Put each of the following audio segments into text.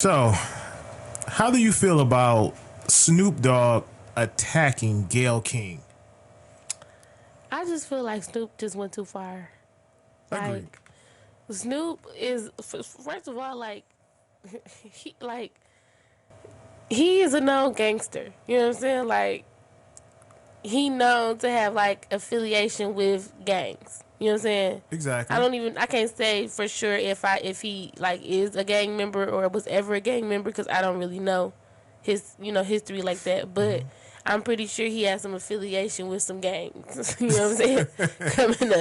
So, how do you feel about Snoop Dogg attacking Gayle King? I just feel like Snoop just went too far. Agreed. Like Snoop is first of all he like he is a known gangster. You know what I'm saying? Like he known to have like affiliation with gangs. You know what I'm saying? Exactly. I can't say for sure if he like is a gang member or was ever a gang member because I don't really know his history like that. But I'm pretty sure he has some affiliation with some gangs. You know what I'm saying? Coming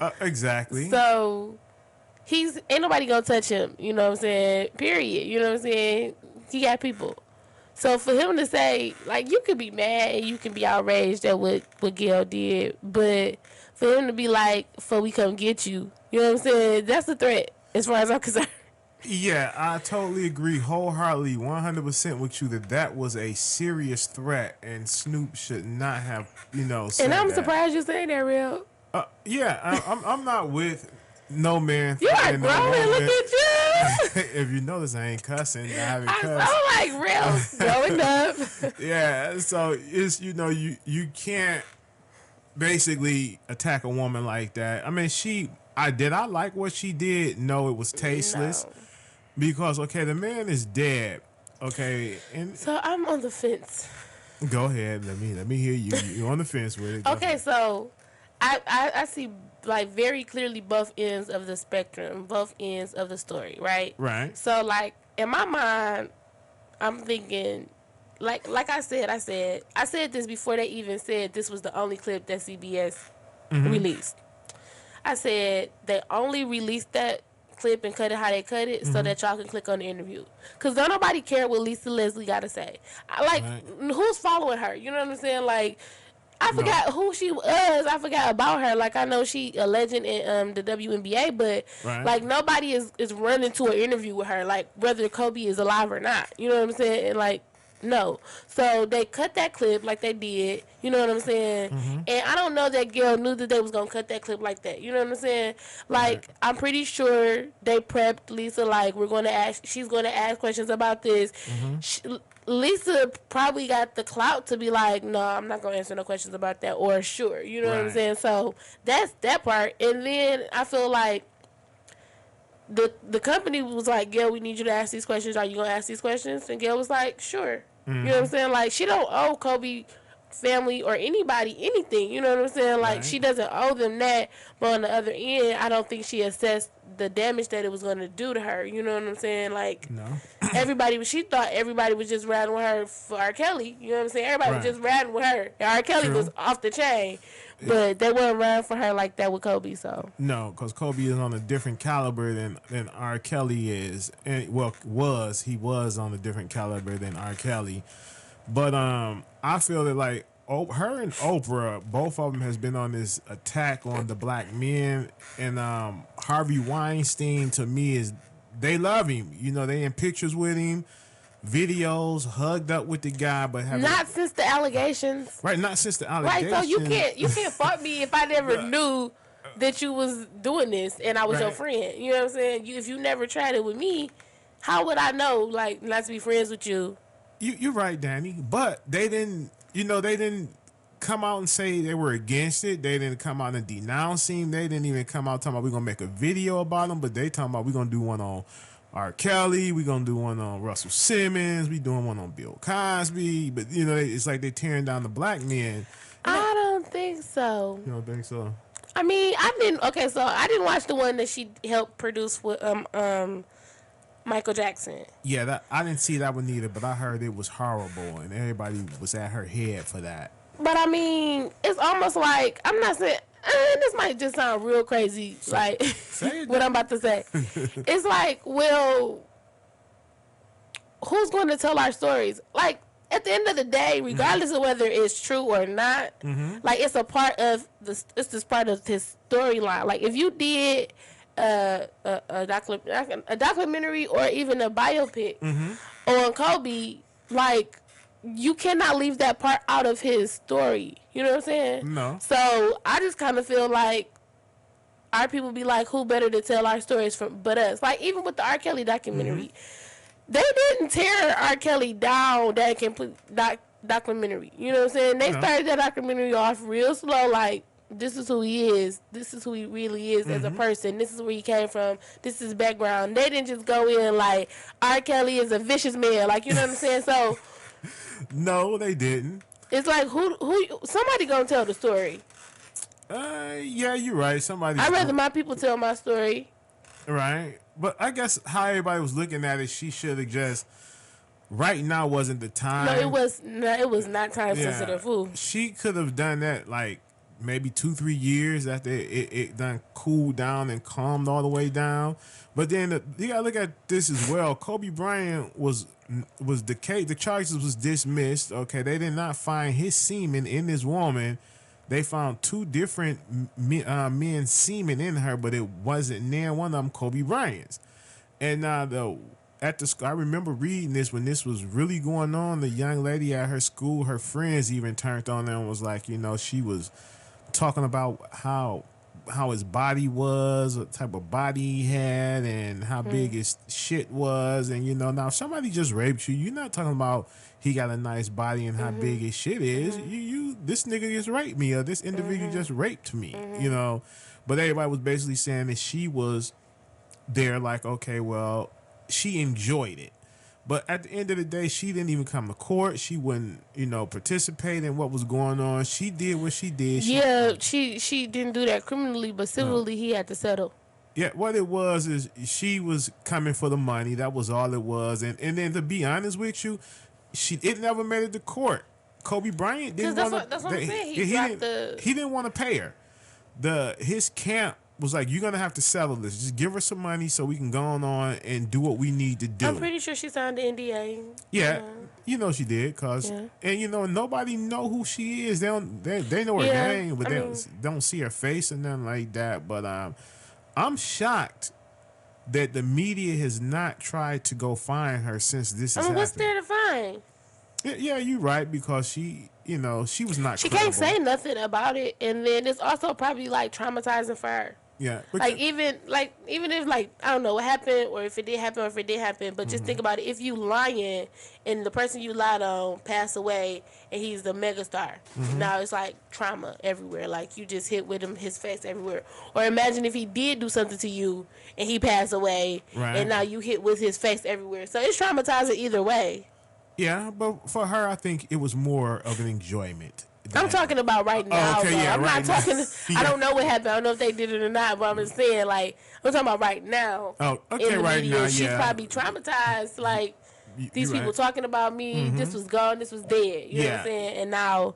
up. Exactly. So he's ain't nobody gonna touch him. You know what I'm saying? Period. You know what I'm saying? He got people. So for him to say, like, you could be mad and you can be outraged at what Gail did, but for him to be like, "For we come get you," you know what I'm saying? That's a threat as far as I'm concerned. Yeah, I totally agree wholeheartedly, 100% with you that was a serious threat, and Snoop should not have, And said I'm that. surprised you saying that, real. Yeah, I'm not with no man You are and no growing. Look woman. at you. If you notice, I ain't cussing. I haven't cussed. I'm like real growing up. Yeah, so it's you can't basically attack a woman like that. I mean, I like what she did. No, it was tasteless No. because okay, the man is dead. Okay, and So I'm on the fence. go ahead. Let me hear you. You're on the fence with it. Go Okay, ahead. so I see like very clearly both ends of the spectrum, both ends of the story, right? Right. So like in my mind, I'm thinking like I said this before they even said this was the only clip that CBS released. I said they only released that clip and cut it how they cut it so that y'all can click on the interview. Because don't nobody care what Lisa Leslie got to say. Right. Who's following her? You know what I'm saying? Like, I No. forgot who she was. I forgot about her. Like, I know she a legend in the WNBA, but Right. like nobody is running to an interview with her. Like, whether Kobe is alive or not. You know what I'm saying? And like, no. So they cut that clip like they did. You know what I'm saying? And I don't know that girl knew that they was gonna cut that clip like that. You know what I'm saying? Right. Like I'm pretty sure they prepped Lisa. Like we're gonna ask. She's gonna ask questions about this. She, Lisa probably got the clout to be like, no, I'm not gonna answer no questions about that, or sure, you know what I'm Right. saying. So that's that part. And then I feel like the company was like, Gail, we need you to ask these questions. Are you gonna ask these questions? And Gail was like, sure. You know what I'm saying? Like she don't owe Kobe family or anybody anything. You know what I'm saying? Like Right. she doesn't owe them that. But on the other end, I don't think she assessed the damage that it was gonna do to her. You know what I'm saying? Like No. she thought everybody was just riding with her for R. Kelly. You know what I'm saying? Everybody was Right. just riding with her. And R. Kelly True. was off the chain. But they weren't riding for her like that with Kobe, so. No, because Kobe is on a different caliber than R. Kelly is, and he was on a different caliber than R. Kelly, but I feel that like her and Oprah, both of them has been on this attack on the black men, and Harvey Weinstein to me is they love him, they in pictures with him, videos, hugged up with the guy, but have Not since the allegations. right, not since the Right, allegation. so you can't fault me if I never knew that you was doing this and I was your Right. friend. You know what I'm saying? If you never tried it with me, how would I know like not to be friends with you? You're right, Danny. But they didn't, they didn't come out and say they were against it. They didn't come out and denounce him. They didn't even come out talking about we're gonna make a video about him. But they talking about we're gonna do one on R. Kelly. We're gonna do one on Russell Simmons. We doing one on Bill Cosby. But it's like they're tearing down the black men. I don't think so. You don't think so? I mean, I didn't. Okay, so I didn't watch the one that she helped produce with Michael Jackson. Yeah, I didn't see that one either. But I heard it was horrible, and everybody was at her head for that. But I mean, it's almost like I'm not saying this might just sound real crazy, like Say it. what I'm about to say. It's like, well, who's going to tell our stories? Like at the end of the day, regardless of whether it's true or not, like it's a part of it's just part of his storyline. Like if you did a documentary or even a biopic on Kobe, like you cannot leave that part out of his story. You know what I'm saying? No. So I just kind of feel like our people be like, who better to tell our stories from but us? Like even with the R. Kelly documentary, they didn't tear R. Kelly down that complete documentary. You know what I'm saying? They started that documentary off real slow, like, this is who he is. This is who he really is as a person. This is where he came from. This is his background. They didn't just go in like, R. Kelly is a vicious man. Like, you know what I'm saying? So No, they didn't. it's like, who somebody gonna tell the story. Yeah, you're right. Somebody. I'd rather my people tell my story. Right. But I guess how everybody was looking at it, she should have just. Right now wasn't the time. No, it was not. It was not time sensitive. Food. She could have done that like maybe 2-3 years after it done cooled down and calmed all the way down. But then you gotta look at this as well. Kobe Bryant was the charges was dismissed. Okay, they did not find his semen in this woman. They found 2 different men's semen in her, but it wasn't near one of them Kobe Bryant's. And I remember reading this when this was really going on. The young lady at her school, her friends even turned on her and was like, she was talking about how his body was, what type of body he had, and how big his shit was. And now if somebody just raped you, you're not talking about he got a nice body and how big his shit is. You this nigga just raped me, or this individual just raped me. But everybody was basically saying that she was there like, okay, well, she enjoyed it. But at the end of the day, she didn't even come to court. She wouldn't, participate in what was going on. She did what she did. She didn't do that criminally, but civilly he had to settle. Yeah, what it was is she was coming for the money. That was all it was. And then to be honest with you, it never made it to court. Kobe Bryant didn't want to. That's what I'm saying. He didn't want to pay her. His camp was like, you're gonna have to settle this. Just give her some money so we can go on and do what we need to do. I'm pretty sure she signed the NDA. Yeah, she did, and nobody know who she is. They know her name, but they don't see her face and nothing like that. But I'm shocked that the media has not tried to go find her since this has happened. What's there to find? Yeah, you're right, because she was not. She credible. can't say nothing about it, and then it's also probably like traumatizing for her. Yeah, even if I don't know what happened, or if it did happen, or if it did happen, but just think about it. If you lying and the person you lied on passed away and he's the megastar, now it's like trauma everywhere. Like you just hit with him, his face everywhere. Or imagine if he did do something to you and he passed away, and now you hit with his face everywhere. So it's traumatizing either way. Yeah, but for her, I think it was more of an enjoyment. I'm talking about right now. Okay, yeah, I'm right not talking. Yeah. I don't know what happened. I don't know if they did it or not. But I'm just saying, like, I'm talking about right now. Oh, okay, in the right media. now, She's probably traumatized. Like these people talking about me. This was gone. This was dead. You know what I'm saying? And now,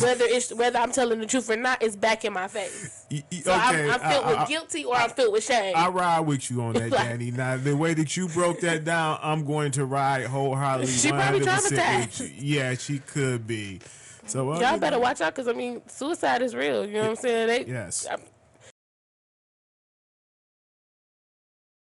whether I'm telling the truth or not, it's back in my face. So I'm filled with guilty or I'm filled with shame. I ride with you on that, Danny. Now, the way that you broke that down, I'm going to ride wholeheartedly. She probably traumatized. Yeah, she could be. So y'all better watch out, because suicide is real. You know what I'm saying? Yes.